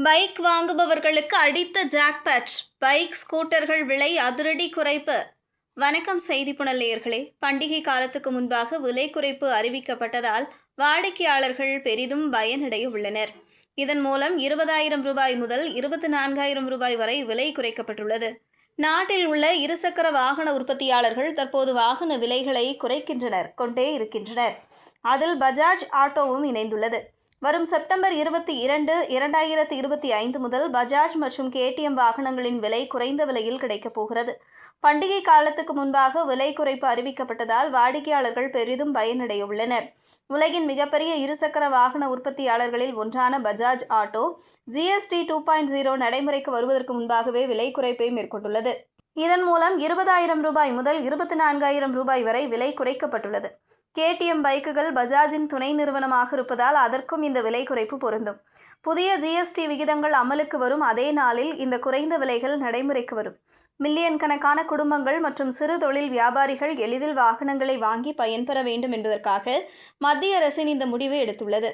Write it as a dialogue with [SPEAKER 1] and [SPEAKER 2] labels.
[SPEAKER 1] Bike வாங்குபவர்களுக்கு அடித்த jackpot. Bike, ஸ்கூட்டர்கள் விலை அதிரடி குறைப்பு. வணக்கம் செய்திப்புணல் நேயர்களே. பண்டிகை காலத்துக்கு முன்பாக விலை குறைப்பு அறிவிக்கப்பட்டதால் வாடிக்கையாளர்கள் பெரிதும் பயனடைய உள்ளனர். இதன் மூலம் 20,000 ரூபாய் முதல் 24,000 ரூபாய் வரை விலை குறைக்கப்பட்டுள்ளது. நாட்டில் உள்ள இருசக்கர வாகன உற்பத்தியாளர்கள் தற்போது வாகன விலைகளை குறைக்கின்றனர் கொண்டே இருக்கின்றனர். அதில் பஜாஜ் ஆட்டோவும் இணைந்துள்ளது. வரும் செப்டம்பர் 22, 2025 முதல் பஜாஜ் மற்றும் KTM வாகனங்களின் விலை குறைந்த விலையில் கிடைக்கப் போகிறது. பண்டிகை காலத்துக்கு முன்பாக விலை குறைப்பு அறிவிக்கப்பட்டதால் வாடிக்கையாளர்கள் பெரிதும் பயனடைய உள்ளனர். உலகின் மிகப்பெரிய இருசக்கர வாகன உற்பத்தியாளர்களில் ஒன்றான பஜாஜ் ஆட்டோ GST 2.0 நடைமுறைக்கு வருவதற்கு முன்பாகவே விலை குறைப்பை மேற்கொண்டுள்ளது. இதன் மூலம் 20,000 ரூபாய் முதல் 24,000 ரூபாய் வரை விலை குறைக்கப்பட்டுள்ளது. KTM பைக்குகள் பஜாஜின் துணை நிறுவனமாக இருப்பதால் அதற்கும் இந்த விலை குறைப்பு பொருந்தும். புதிய GST விகிதங்கள் அமலுக்கு வரும் அதே நாளில் இந்த குறைந்த விலைகள் நடைமுறைக்கு வரும். மில்லியன் கணக்கான குடும்பங்கள் மற்றும் சிறு தொழில் வியாபாரிகள் எளிதில் வாகனங்களை வாங்கி பயன்பெற வேண்டும் என்பதற்காக மத்திய அரசின் இந்த முடிவு எடுத்துள்ளது.